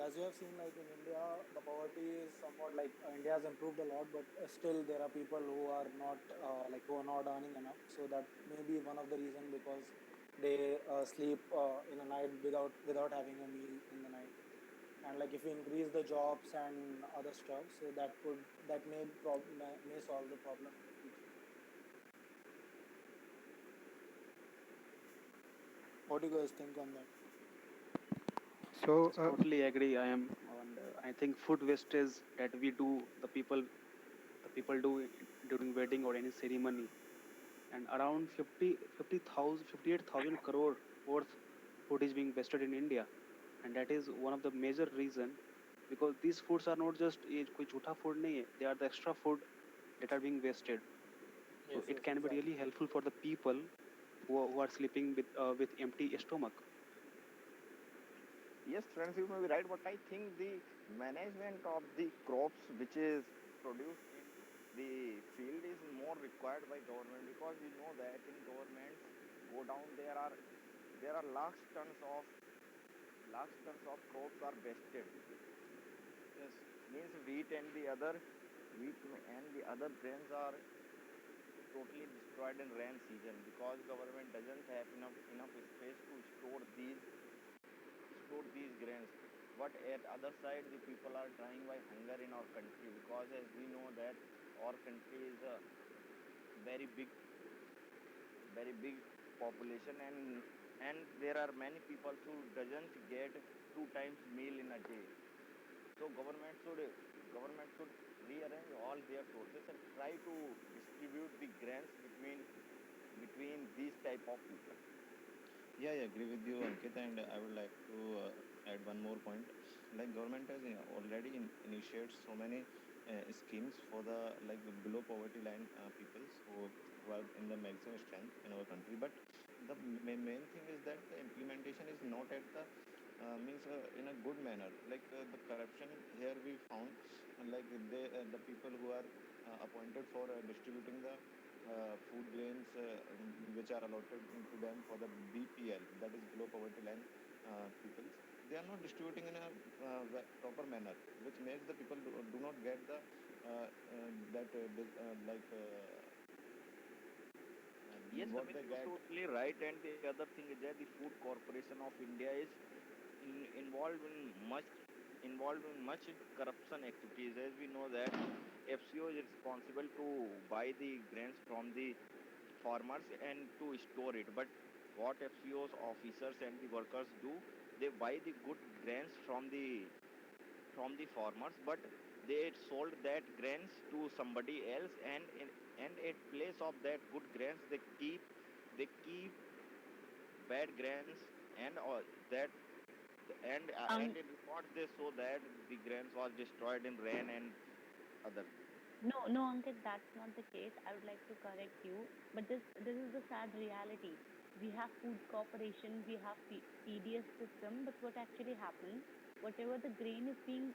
as you have seen, like in India, the poverty is somewhat like India has improved a lot, but still there are people who are not who are not earning enough. So that may be one of the reason because they sleep in the night without having a meal in the night. And like if we increase the jobs and other stuff, so that may solve the problem in the future. What do you guys think on that? So, Just totally agree. I am on. I think food wastage that we do, the people do during wedding or any ceremony, and around 58,000 crore worth food is being wasted in India, and that is one of the major reason, because these foods are not just ये कोई झूठा food नहीं है. They are the extra food that are being wasted. So Yes, it yes, can be exactly. really helpful for the people who are sleeping with empty stomach. Yes, friends, you may be right, but I think the management of the crops which is produced in the field is more required by government, because we know that in governments go down there are lakhs tons of crops are wasted. Yes, means wheat and the other grains are totally destroyed in rain season, because government doesn't have enough space to store these grains. But at other side, the people are dying by hunger in our country, because as we know that our country is a very big very big population, and there are many people who doesn't get two times meal in a day. So government should rearrange all their sources and try to distribute the grants between these type of people. Yeah, I agree with you, Ankit, and I would like to add one more point. Like government has already initiated so many schemes for the like below poverty line peoples who are in the maximum strength in our country. But the main thing is that the implementation is not at the means in a good manner. Like the corruption here we found, like the people who are appointed for distributing the food grains which are allotted to them for the BPL, that is below poverty line peoples. They are not distributing in a proper manner, which makes the people do not get the that Yes, what Amit, they you're get. totally right. And the other thing is that the Food Corporation of India is involved in much corruption activities. As we know that FCO is responsible to buy the grains from the farmers and to store it. But what FCO's officers and the workers do, they buy the good grains from the farmers, but they sold that grains to somebody else, and at place of that good grains they keep bad grains, and that and Um, in reports they show that the grains was destroyed in rain and other. no, no, Ankit, that's not the case. I would like to correct you, but this is the sad reality. We have food corporation, we have PDS system, but what actually happens? Whatever the grain is being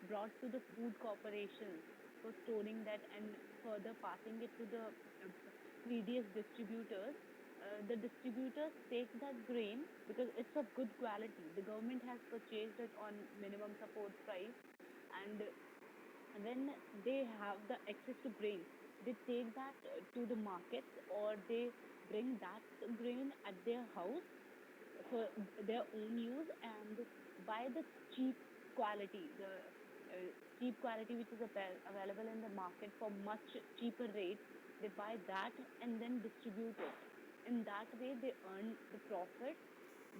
brought to the food corporations for storing that and further passing it to the PDS distributors. The distributors take that grain because it's of good quality. The government has purchased it on minimum support price, and when they have the access to grain, they take that to the markets, or they bring that grain at their house for their own use and buy the cheap quality, the cheap quality which is available in the market for much cheaper rate. They buy that and then distribute it. In that way, they earn the profit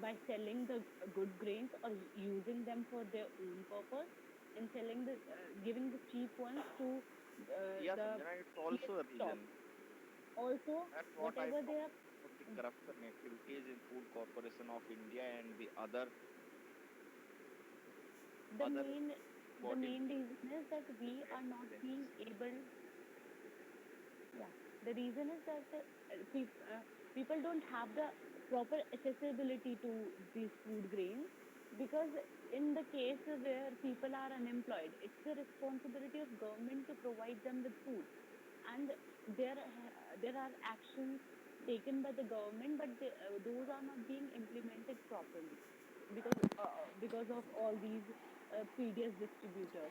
by selling the good grains or using them for their own purpose, and selling the giving the cheap ones to Yeah, the Sanjana, it's PS also a shop. reason. Also, That's what I whatever they found are, about the corruption activities in Food Corporation of India and the the other main the bodies main which reason is that we get are not being clearances. able. Yeah, the reason is that people don't have the proper accessibility to these food grains, because in the case where people are unemployed, it's the responsibility of government to provide them with food, and there are actions taken by the government, but those are not being implemented properly because of all these. PDS distributor.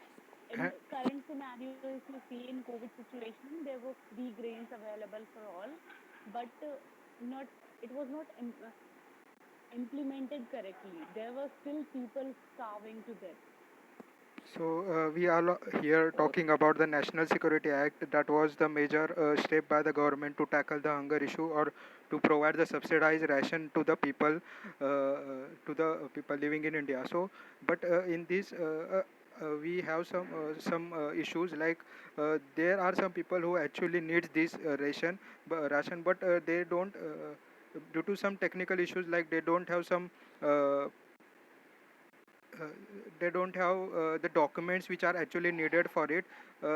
In uh, current scenario, if you see in COVID situation, there were free grains available for all, but not it was not implemented correctly. There were still people starving to death. we are here Uh, talking about the National Security Act. That was the major step by the government to tackle the hunger issue or to provide the subsidized ration to the people living in India. So, but in this. We have some issues like there are some people who actually need this ration, but they don't due to some technical issues, like uh, uh, they don't have the documents which are actually needed for it,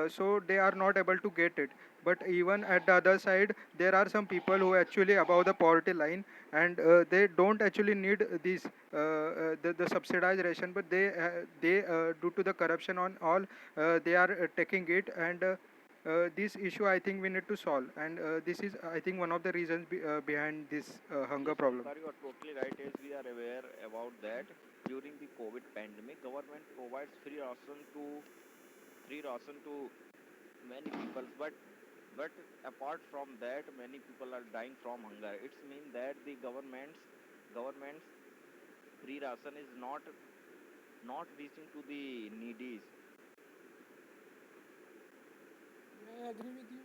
so they are not able to get it. But even at the other side, there are some people who actually above the poverty line, and they don't actually need the subsidized ration, but they due to the corruption on all, they are taking it. And this issue I think we need to solve, and this is I think one of the reasons behind this hunger Yes, problem. Omkar, you are totally right. As we are aware about that, during the COVID pandemic, government provides free ration to many people. But apart from that, many people are dying from hunger. It's mean that the government's free ration is not reaching to the needies. Yeah, I agree with you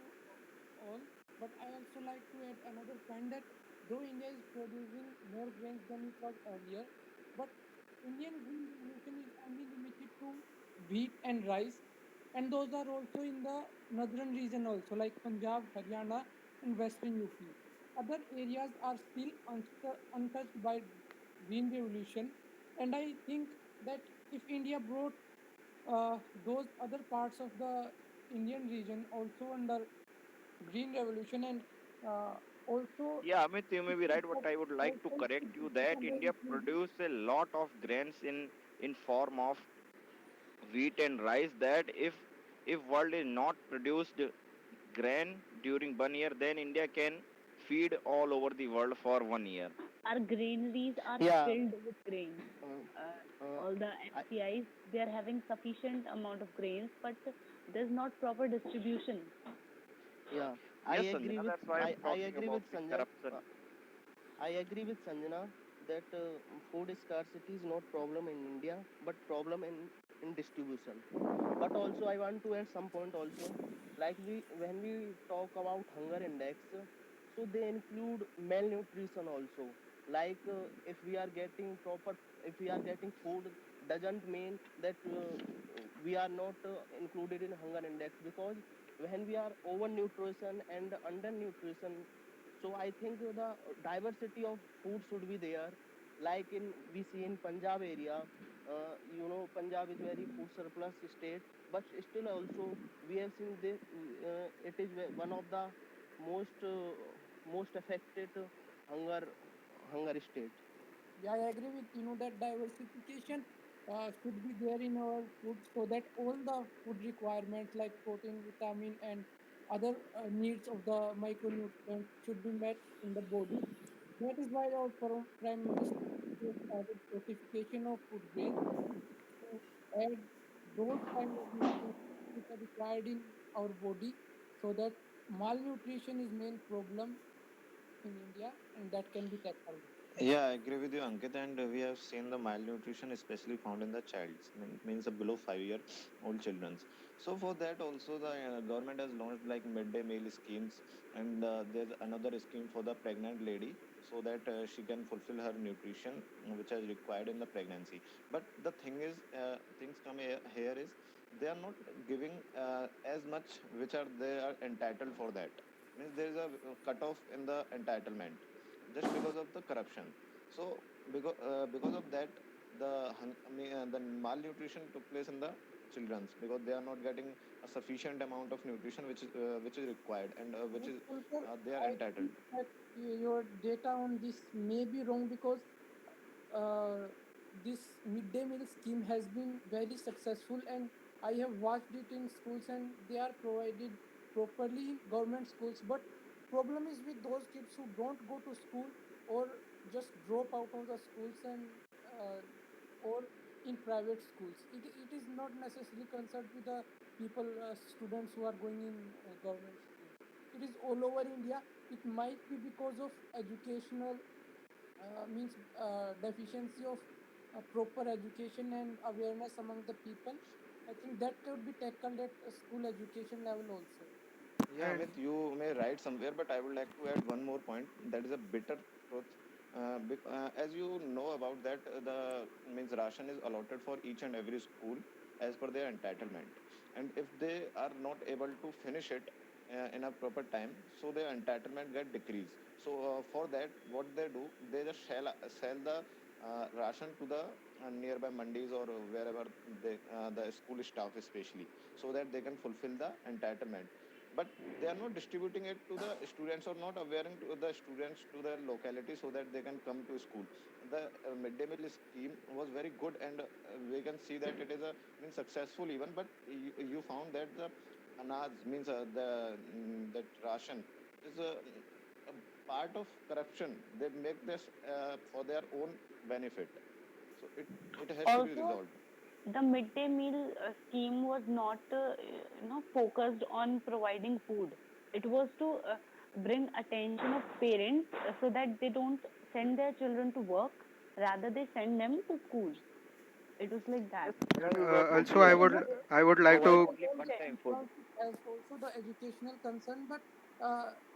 all, but I also like to add another point that though India is producing more grains than it was earlier, but Indian green revolution is only limited to wheat and rice, and those are also in the northern region also, like Punjab, Haryana, and Western UP. Other areas are still untouched by green revolution, and I think that if India brought those other parts of the Indian region also under green revolution and also Yeah, Amit, you may be right, but I would like to also correct you that India produce a lot of grains in form of wheat and rice. That if world is not produced grain during 1 year, then India can feed all over the world for 1 year. Our granaries are Yeah, filled with grains. uh, Uh, uh, all the I, FCIs, they are having sufficient amount of grains, but there's not proper distribution. yeah, I Yes, agree Sanjana, with that's why I'm I talking agree about with the Sanjana. corruption. I agree with Sanjana that food scarcity is not problem in India, but problem in distribution. But also, I want to add some point also. Like we when we talk about hunger index, so they include malnutrition also. Like if we are getting proper, if we are getting food, doesn't mean that we are not included in hunger index, because when we are over nutrition and under nutrition, so I think the diversity of food should be there. Like in we see in Punjab area, Punjab is very food surplus state, but still also we have seen this. It is one of the most most affected hunger hunger state. yeah, I agree with that diversification should be there in our food so that all the food requirements like protein, vitamin, and other needs of the micronutrients should be met in the body. That is why our Prime Minister has started classification of food grains to add those kind of nutrients which are required in our body, so that malnutrition is main problem in India and that can be tackled. Yeah, I agree with you, Ankit. And we have seen the malnutrition especially found in the childs, means the below 5 year old childrens. So for that also the government has launched like midday meal schemes, and there's another scheme for the pregnant lady, so that she can fulfill her nutrition which is required in the pregnancy. But the thing is, things come here is they are not giving as much which are they are entitled for that. Means there is a cutoff in the entitlement just because of the corruption. So because of that, the malnutrition took place in the childrens, because they are not getting a sufficient amount of nutrition which is required, and which is Pulkar, they are I entitled. think that your data on this may be wrong because uh, this midday meal scheme has been very successful, and I have watched it in schools and they are provided properly in government schools. But problem is with those kids who don't go to school or just drop out of the schools and or in private schools. It is not necessarily concerned to the people, students who are going in government schools. It is all over India. It might be because of educational means deficiency of proper education and awareness among the people. I think that could be tackled at a school education level also. Yeah, And Amit, you may write somewhere, but I would like to add one more point. That is a bitter truth. As you know about that, the means ration is allotted for each and every school as per their entitlement, and if they are not able to finish it in a proper time, so their entitlement get decreased. So for that, what they do, they just sell the ration to the nearby mandis or wherever the school staff especially, so that they can fulfill the entitlement, but they are not distributing it to the students or not awareing to the students to their locality so that they can come to school. The midday meal scheme was very good, and we can see that it is a means successful even, but you found that the anaj means that ration is a part of corruption. They make this for their own benefit, so it has to be Also, resolved. the midday meal scheme was not focused on providing food. It was to bring attention of parents so that they don't send their children to work, rather they send them to school. It was like that. Yes, that and is the So also idea. it was I would it like was Provide to. the only whole one thing. time food. Because it has also the educational concern, but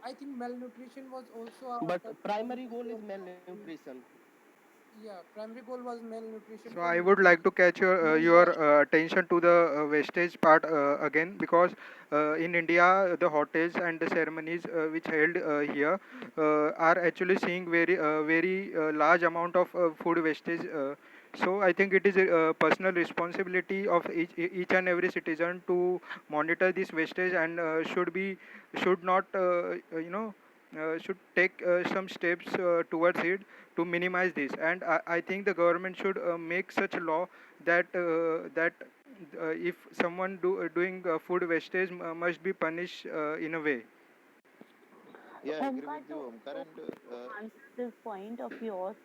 I think malnutrition was also a But primary goal contributor is of malnutrition. yeah, primary goal was malnutrition So for I would midday like meal. to catch your attention to the wastage part again, because in India the hotels and the ceremonies which held here are actually seeing very large amount of food wastage. So I think it is a personal responsibility of each and every citizen to monitor this wastage, and should not should take some steps towards it to minimize this. And I think the government should make such a law that if someone doing food wastage must be punished in a way. So, Yeah, I agree Omkar, with you, Omkar, and to answer this point of yours,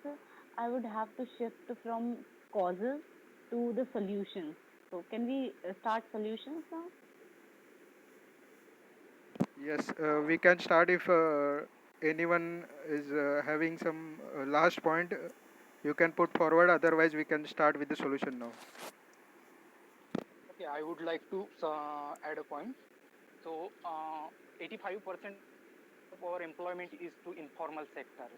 I would have to shift from causes to the solutions. So, can we start solutions now? Yes, we can start if anyone is having some last point. You can put forward. Otherwise, we can start with the solution now. Okay, I would like to add a point. So, 85% of our employment is to informal sector.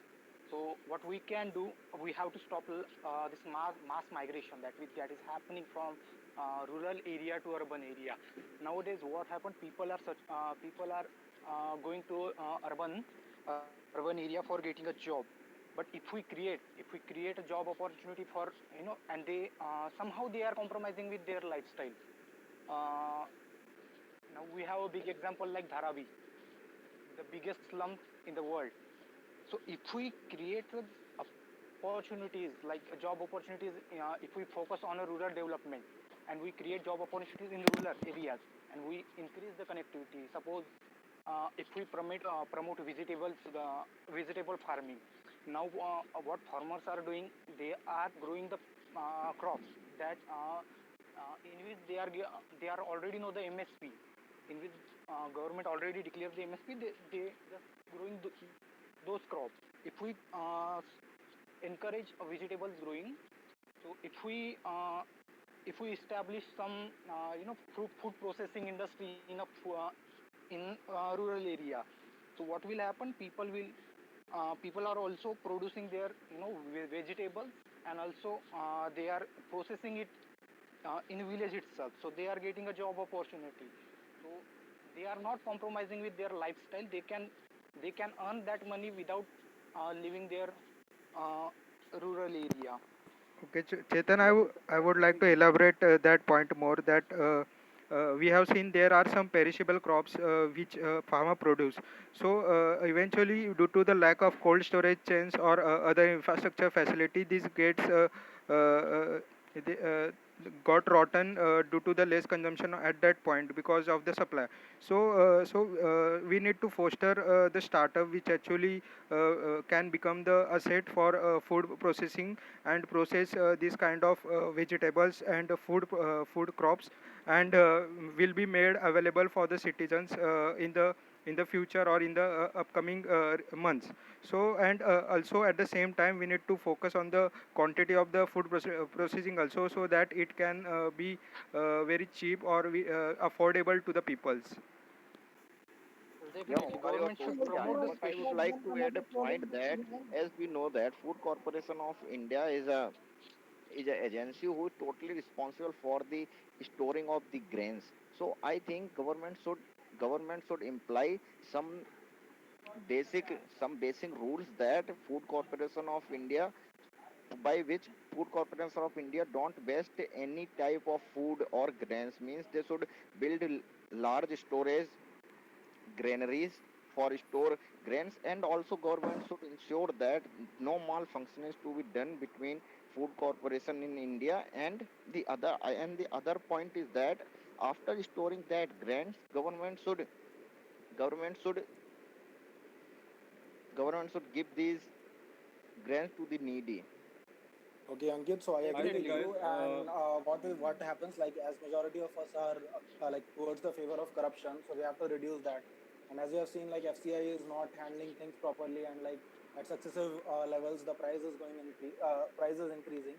So, what we can do, we have to stop this mass migration that is happening from rural area to urban area. Nowadays, what happened? People are going to urban area for getting a job. But if we create a job opportunity for and they somehow they are compromising with their lifestyle. Uh, Now we have a big example like Dharavi, the biggest slum in the world. So if we create opportunities like job opportunities, if we focus on a rural development and we create job opportunities in rural areas and we increase the connectivity. Suppose if we promote vegetable farming. Now what farmers are doing, they are growing the crops that in which they are already know the MSP, in which government already declares the MSP. They just growing those crops. If we encourage vegetables growing, so if we establish some food processing industry in rural area, so what will happen? People are also producing their vegetables, and also they are processing it in village itself. So they are getting a job opportunity. So they are not compromising with their lifestyle. They can earn that money without leaving their uh, rural area. Okay, Chetan, That is I that would is the like to idea. elaborate that point more, that we have seen there are some perishable crops which farmer produce. So eventually, due to the lack of cold storage chains or other infrastructure facility, this gets they got rotten due to the less consumption at that point because of the supply. We need to foster the startup which actually can become the asset for food processing and process these kind of vegetables and food crops, and will be made available for the citizens in the future or in the upcoming months. So, and also at the same time we need to focus on the quantity of the processing also, so that it can be very cheap or affordable to the peoples. Yeah, Definitely, Omkar, you are government should totally Also, right. promote the But I would special. like to add another a problem point that that, we have. as we know that Food Corporation of India is a agency who is totally responsible for the storing of the grains. So I think government should imply some some basic rules that Food Corporation of India, by which Food Corporation of India don't waste any type of food or grains. Means they should build large storage granaries for store grains, and also government should ensure that no malfunction is to be done between Food Corporation in India and the other point is that after storing that grains, government should government should give these grains to the needy. Okay, Ankit. So I agree with Definitely, you. guys. And what happens, like, as majority of us are like towards the favor of corruption, so we have to reduce that. And as you have seen, like FCI is not handling things properly, and like at successive levels, the price is increasing.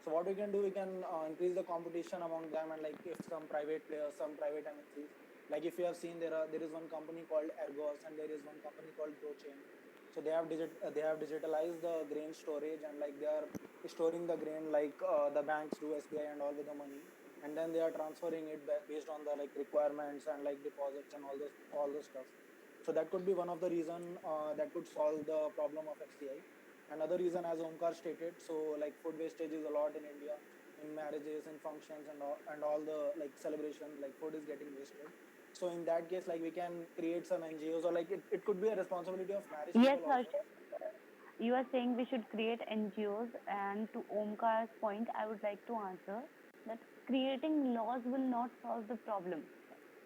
So what we can do, we can increase the competition among them, and like if some private players, some private MNCs, like if you have seen, there is one company called Ergos, and there is one company called GrowChain. So they have digitalized the grain storage, and like they are storing the grain like the banks do, SBI and all, with the money, and then they are transferring it based on the like requirements and like deposits and all those stuff. So that could be one of the reason that could solve the problem of FCI. Another reason, as Omkar stated, so like food wastage is a lot in India, in marriages and functions and all the like celebrations, like food is getting wasted. So in that case, like we can create some NGOs, or like it could be a responsibility of marriage Yes, people also. Harshit, you are saying we should create NGOs, and to Omkar's point, I would like to answer that creating laws will not solve the problem.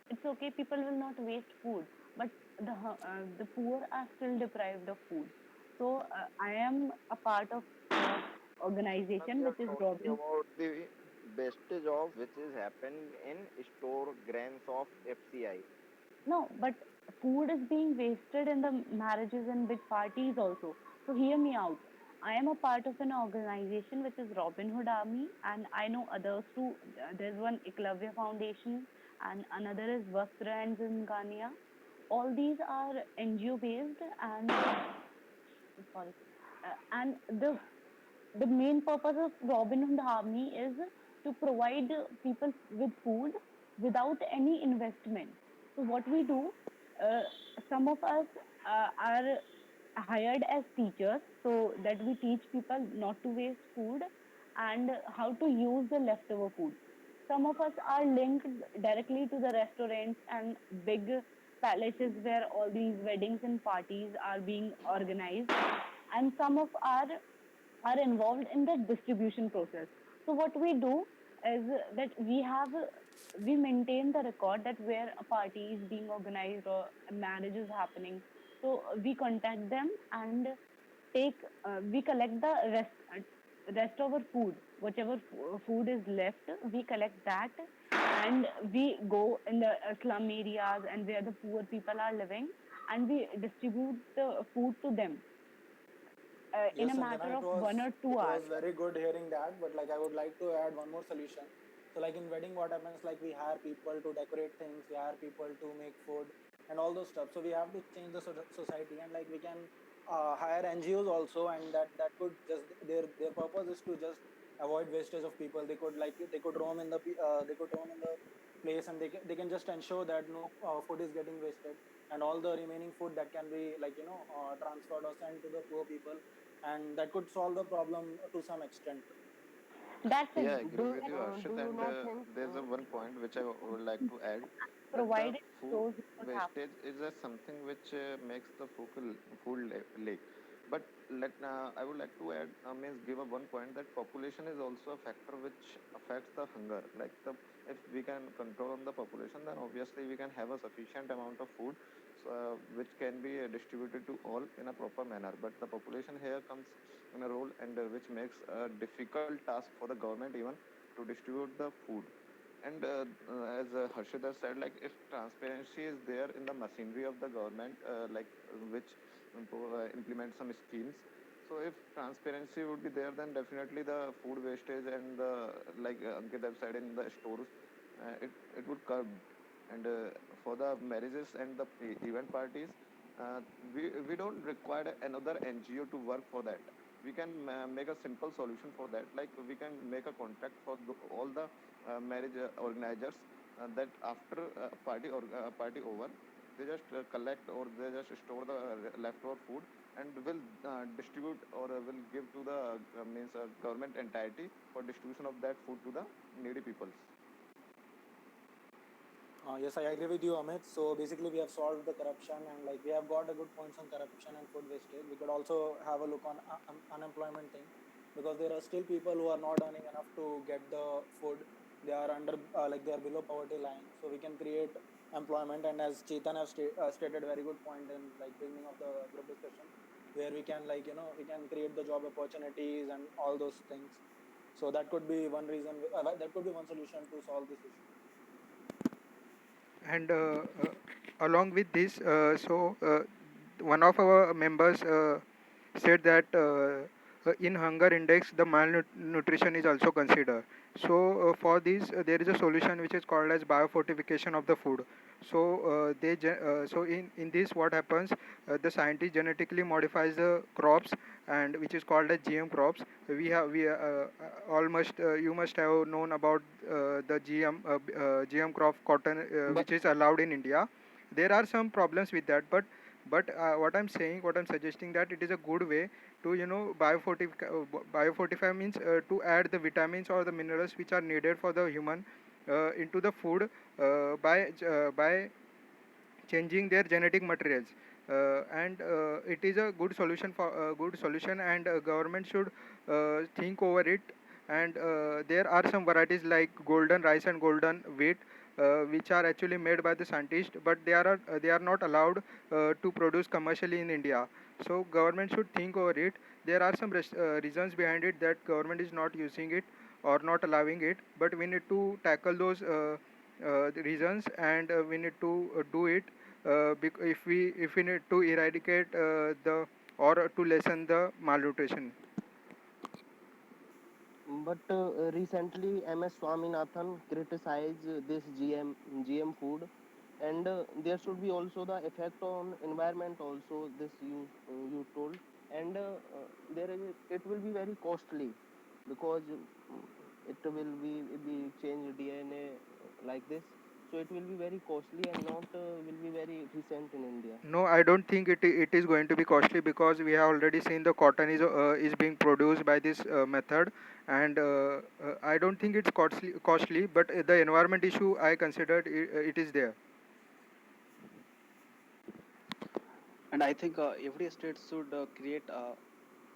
It's okay, people will not waste food, but the poor are still deprived of food. So I am a part of Now we organization are which is talking Robin. about the wastage of which is happened in store grains of FCI. No, but food is being wasted in the marriages and big parties also. So hear me out. I am a part of an organization which is Robin Hood Army, and I know others too. There's one Eklavya Foundation, and another is Vastra and Zingania. All these are NGO based, and sorry, and the main purpose of Robin Hood Army is to provide people with food without any investment. So what we do, uh, some of us are hired as teachers, so that we teach people not to waste food and how to use the leftover food. Some of us are linked directly to the restaurants and big palaces where all these weddings and parties are being organized, and some of are involved in the distribution process. So what we do is that we maintain the record that where a party is being organized or a marriage is happening. So we contact them and take we collect the rest of our food, whatever food is left, we collect that, and we go in the slum areas and where the poor people are living, and we distribute the food to them in Yes, a Sanjana, matter it of was 1 or 2 hours. very good hearing that. But like I would like to add one more solution. So like in wedding, what happens, like we hire people to decorate things, we hire people to make food and all those stuff. So we have to change the society, and like we can hire NGOs also, and that could just their purpose is to just avoid wastage of people. They could roam in they could roam in the place, and they can just ensure that no food is getting wasted, and all the remaining food that can be like transferred or sent to the poor people, and that could solve the problem to some extent. That's it. Yeah, I agree with you, Do Arshit. you And not think there's a one point which I would like to add, that the Provided food shows what happens. wastage is a something which makes the food lake. But I would like to add, means give a one point that population is also a factor which affects the hunger. Like the if we can control on the population, then obviously we can have a sufficient amount of food, so, which can be distributed to all in a proper manner. But the population here comes in a role, and which makes a difficult task for the government even to distribute the food. And as Harshita said, like if transparency is there in the machinery of the government, which implement some schemes. So if transparency would be there, then definitely the food wastage and the like Ankit have said in the stores, it would curb. And for the marriages and the event parties, uh, we don't require another NGO to work for that. We can make a simple solution for that. Like we can make a contract for all the marriage organizers, that after party over, they just collect or they just store the leftover food and will distribute or will give to the means government entity for distribution of that food to the needy peoples. Yes, I agree with you, Amit. So basically, we have solved the corruption and like we have got a good points on corruption and food wastage. We could also have a look on unemployment thing because there are still people who are not earning enough to get the food. They are under like they are below poverty line. So we can create employment. And as Chetan has stated a very good point in like beginning of the group discussion, where we can like we can create the job opportunities and all those things. So that could be one reason. That could be one solution to solve this issue. And along with this, one of our members said that in hunger index the malnutrition is also considered. So for this there is a solution which is called as biofortification of the food. So in this what happens, the scientist genetically modifies the crops, and which is called as GM crops. We all must you must have known about the GM crop cotton, But which is allowed in India. There are some problems with that, but what I'm suggesting, that it is a good way to biofortify means to add the vitamins or the minerals which are needed for the human into the food by changing their genetic materials. And it is a good solution, and government should think over it. And there are some varieties like golden rice and golden wheat, which are actually made by the scientists, but they are not allowed to produce commercially in India. So government should think over it. There are some reasons behind it that government is not using it or not allowing it, but we need to tackle those the reasons, and we need to do it if we need to eradicate the or to lessen the malnutrition. recently, MS Swaminathan criticized this GM food, and there should be also the effect on environment. Also, this you told, and there is it will be very costly because it will be change DNA like this. So it will be very costly and not will be very recent in India. No, I don't think it is going to be costly, because we have already seen the cotton is being produced by this method. And I don't think it's costly, but the environment issue I considered it is there. And I think every state should create a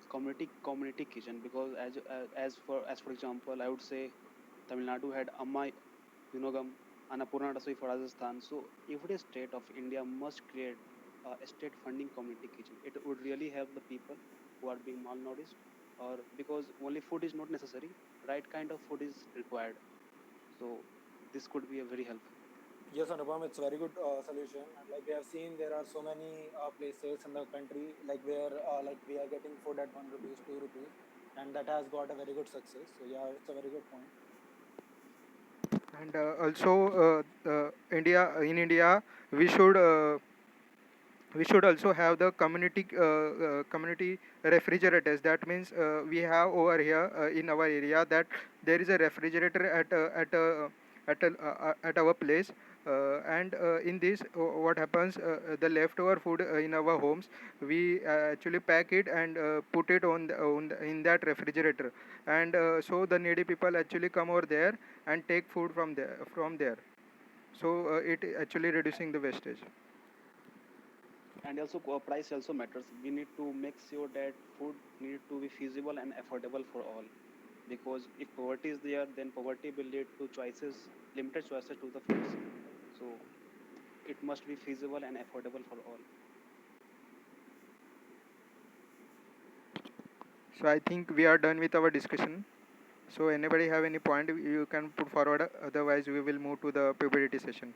community kitchen, because as for example, I would say Tamil Nadu had Amma Yunogam, Annapurna Rasoi for Rajasthan. So every state of India must create a state funding community kitchen. It would really help the people who are being malnourished, or because only food is not necessary, right kind of food is required. So this could be a very helpful. Yes, Anupam, it's a very good solution. And like we have seen, there are so many places in the country like where like we are getting food at 1 rupees, 2 rupees, and that has got a very good success. So yeah, it's a very good point. And also India, we should we should also have the community refrigerators. That means we have over here in our area that there is a refrigerator at our place. And in this what happens, the leftover food in our homes, we actually pack it and put it in that refrigerator. And so the needy people actually come over there and take food from there. So it actually reducing the wastage. And also price also matters. We need to make sure that food need to be feasible and affordable for all, because if poverty is there, then poverty will lead to limited choices to the foods. So it must be feasible and affordable for all. So I think we are done with our discussion. So anybody have any point you can put forward? Otherwise, we will move to the PPT session.